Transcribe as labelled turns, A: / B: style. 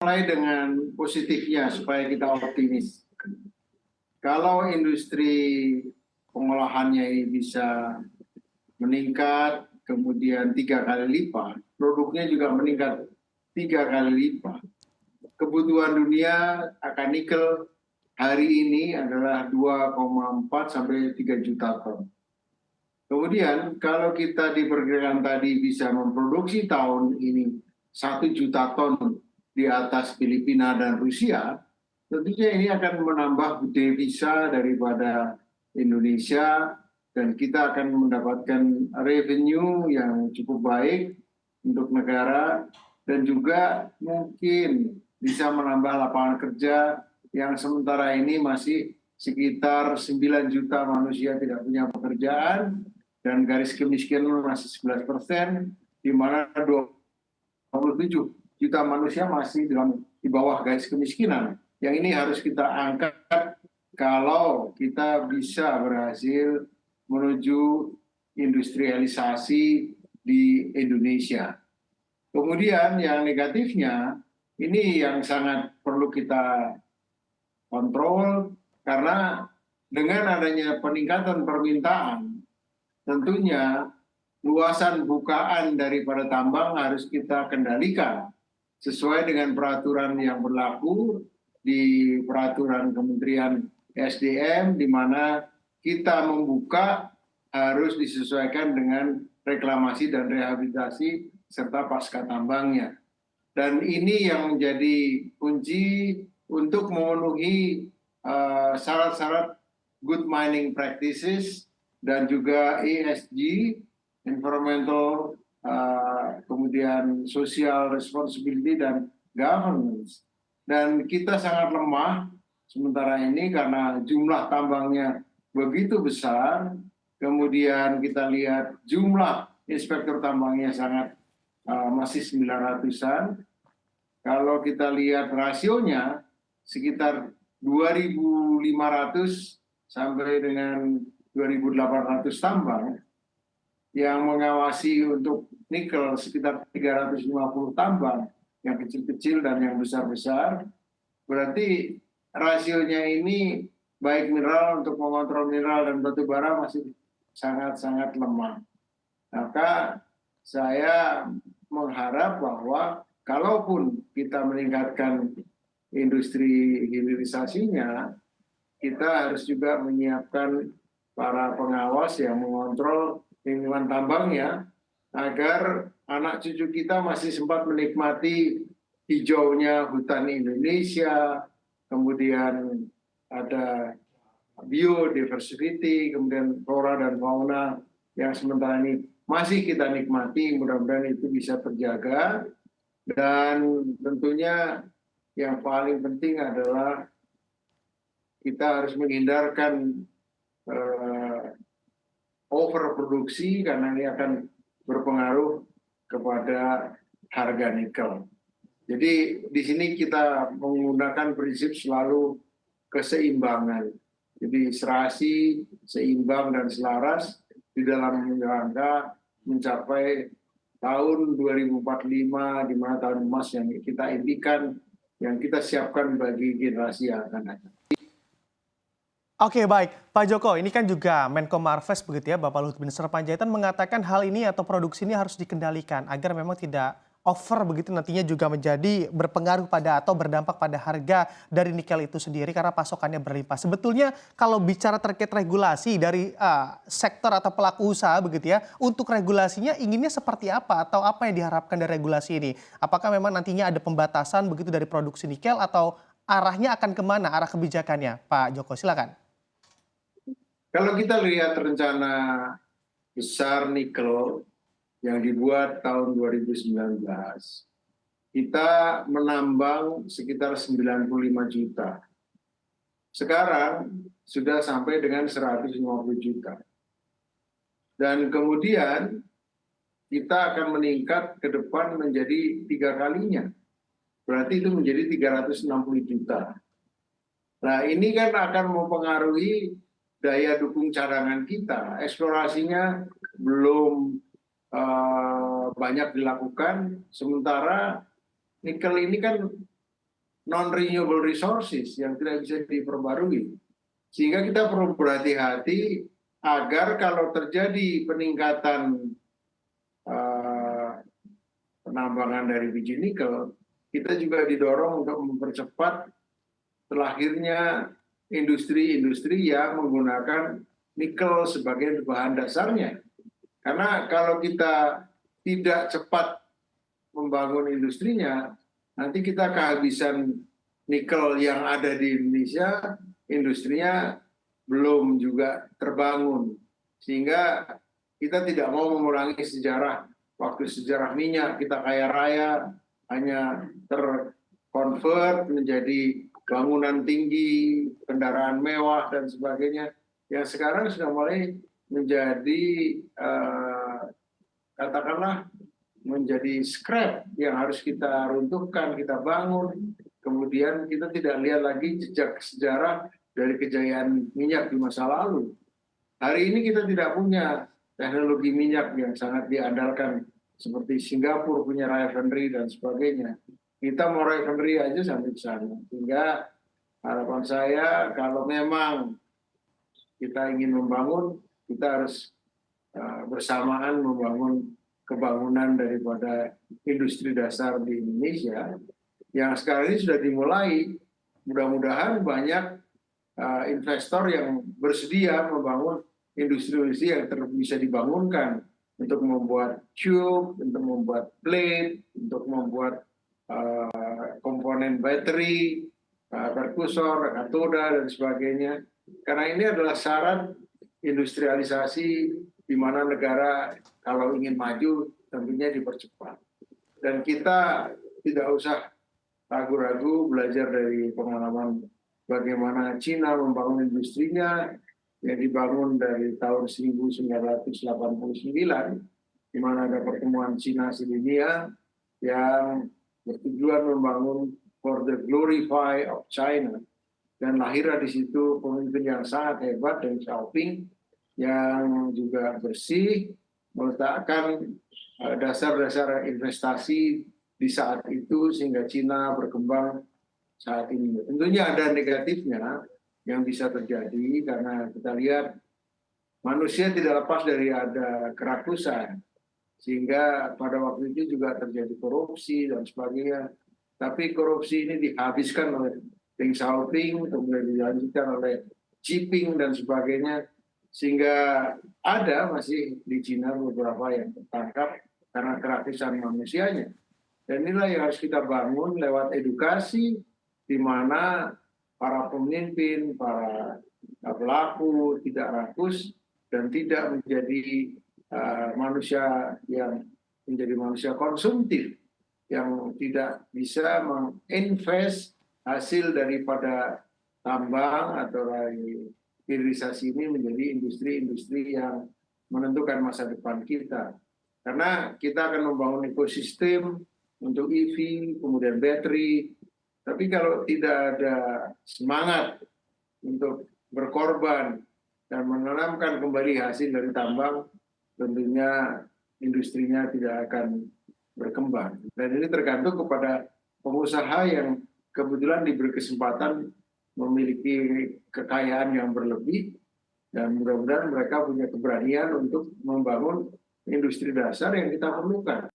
A: mulai dengan positifnya supaya kita optimis. Kalau industri pengolahannya ini bisa meningkat, kemudian 3 kali lipat, produknya juga meningkat 3 kali lipat. Kebutuhan dunia akan nikel hari ini adalah 2,4 sampai 3 juta ton. Kemudian kalau kita diperkirakan tadi bisa memproduksi tahun ini 1 juta ton di atas Filipina dan Rusia, tentunya ini akan menambah devisa daripada Indonesia dan kita akan mendapatkan revenue yang cukup baik untuk negara dan juga mungkin bisa menambah lapangan kerja yang sementara ini masih sekitar 9 juta manusia tidak punya pekerjaan dan garis kemiskinan masih 11%, di mana 27 juta manusia masih di bawah garis kemiskinan. Yang ini harus kita angkat kalau kita bisa berhasil menuju industrialisasi di Indonesia. Kemudian yang negatifnya, ini yang sangat perlu kita kontrol, karena dengan adanya peningkatan permintaan, tentunya luasan bukaan daripada tambang harus kita kendalikan sesuai dengan peraturan yang berlaku di peraturan Kementerian SDM, di mana kita membuka harus disesuaikan dengan reklamasi dan rehabilitasi serta pasca tambangnya. Dan ini yang menjadi kunci untuk memenuhi syarat-syarat good mining practices dan juga ESG, environmental, kemudian social responsibility dan governance. Dan kita sangat lemah sementara ini karena jumlah tambangnya begitu besar, kemudian kita lihat jumlah inspektur tambangnya sangat masih 900-an. Kalau kita lihat rasionya sekitar 2.500 sampai dengan 2.800 tambang, yang mengawasi untuk nikel sekitar 350 tambang, yang kecil-kecil dan yang besar-besar. Berarti rasionya ini baik mineral untuk mengontrol mineral dan batu bara masih sangat-sangat lemah. Maka saya mengharap bahwa kalaupun kita meningkatkan industri hilirisasinya, kita harus juga menyiapkan para pengawas yang mengontrol lingkungan tambangnya agar anak cucu kita masih sempat menikmati hijaunya hutan Indonesia, kemudian ada biodiversity, kemudian flora dan fauna yang sementara ini masih kita nikmati. Mudah-mudahan itu bisa terjaga. Dan tentunya yang paling penting adalah kita harus menghindarkan overproduksi, karena ini akan berpengaruh kepada harga nikel. Jadi di sini kita menggunakan prinsip selalu keseimbangan. Jadi serasi, seimbang dan selaras di dalam rangka mencapai tahun 2045, di mana tahun emas yang kita impikan, yang kita siapkan bagi generasi yang akan datang.
B: Oke, baik. Pak Joko, ini kan juga Menko Marves begitu ya, Bapak Luhut Binsar Panjaitan mengatakan hal ini atau produksi ini harus dikendalikan agar memang tidak over begitu, nantinya juga menjadi berpengaruh pada atau berdampak pada harga dari nikel itu sendiri karena pasokannya berlimpah. Sebetulnya kalau bicara terkait regulasi dari sektor atau pelaku usaha begitu ya, untuk regulasinya inginnya seperti apa atau apa yang diharapkan dari regulasi ini? Apakah memang nantinya ada pembatasan begitu dari produksi nikel atau arahnya akan kemana, arah kebijakannya? Pak Joko, silakan.
A: Kalau kita lihat rencana besar nikel yang dibuat tahun 2019, kita menambang sekitar 95 juta. Sekarang sudah sampai dengan 150 juta. Dan kemudian kita akan meningkat ke depan menjadi 3 kalinya. Berarti itu menjadi 360 juta. Nah, ini kan akan mempengaruhi daya dukung cadangan kita. Eksplorasinya belum banyak dilakukan, sementara nikel ini kan non-renewable resources yang tidak bisa diperbarui. Sehingga kita perlu berhati-hati agar kalau terjadi peningkatan penambangan dari biji nikel, kita juga didorong untuk mempercepat terlahirnya industri-industri yang menggunakan nikel sebagai bahan dasarnya. Karena kalau kita tidak cepat membangun industrinya, nanti kita kehabisan nikel yang ada di Indonesia, industrinya belum juga terbangun. Sehingga kita tidak mau mengulangi sejarah, waktu sejarah minyak kita kaya raya, hanya terkonvert menjadi bangunan tinggi, kendaraan mewah, dan sebagainya. Yang sekarang sudah mulai menjadi, katakanlah, menjadi scrap yang harus kita runtuhkan, kita bangun. Kemudian kita tidak lihat lagi jejak sejarah dari kejayaan minyak di masa lalu. Hari ini kita tidak punya teknologi minyak yang sangat diandalkan seperti Singapura punya refinery dan sebagainya. Kita mau refinery aja sampai ke sana. Sehingga harapan saya kalau memang kita ingin membangun, kita harus bersamaan membangun kebangunan daripada industri dasar di Indonesia yang sekarang ini sudah dimulai. Mudah-mudahan banyak investor yang bersedia membangun industri-industri yang bisa dibangunkan untuk membuat tube, untuk membuat plate, untuk membuat komponen baterai, perkusor, katoda, dan sebagainya. Karena ini adalah syarat industrialisasi di mana negara kalau ingin maju tentunya dipercepat. Dan kita tidak usah ragu-ragu belajar dari pengalaman bagaimana Cina membangun industrinya yang dibangun dari tahun 1989, di mana ada pertemuan Cina sedunia yang bertujuan membangun for the glorify of China. Dan lahirlah di situ pemimpin yang sangat hebat, Deng Xiaoping, yang juga bersih, meletakkan dasar-dasar investasi di saat itu sehingga Cina berkembang saat ini. Tentunya ada negatifnya yang bisa terjadi karena kita lihat manusia tidak lepas dari ada kerakusan, sehingga pada waktu itu juga terjadi korupsi dan sebagainya. Tapi korupsi ini dihabiskan oleh Deng Xiaoping, kemudian dilanjutkan oleh Jinping dan sebagainya, sehingga ada masih di Cina beberapa yang tertangkap karena kerakusan manusianya. Dan inilah yang harus kita bangun lewat edukasi, di mana para pemimpin, para pelaku tidak rakus dan tidak menjadi manusia yang menjadi manusia konsumtif, yang tidak bisa menginvest hasil daripada tambang atau hilirisasi ini menjadi industri-industri yang menentukan masa depan kita. Karena kita akan membangun ekosistem untuk EV, kemudian baterai. Tapi kalau tidak ada semangat untuk berkorban dan menanamkan kembali hasil dari tambang, tentunya industrinya tidak akan berkembang. Dan ini tergantung kepada pengusaha yang kebetulan diberi kesempatan memiliki kekayaan yang berlebih, dan mudah-mudahan mereka punya keberanian untuk membangun industri dasar yang kita perlukan.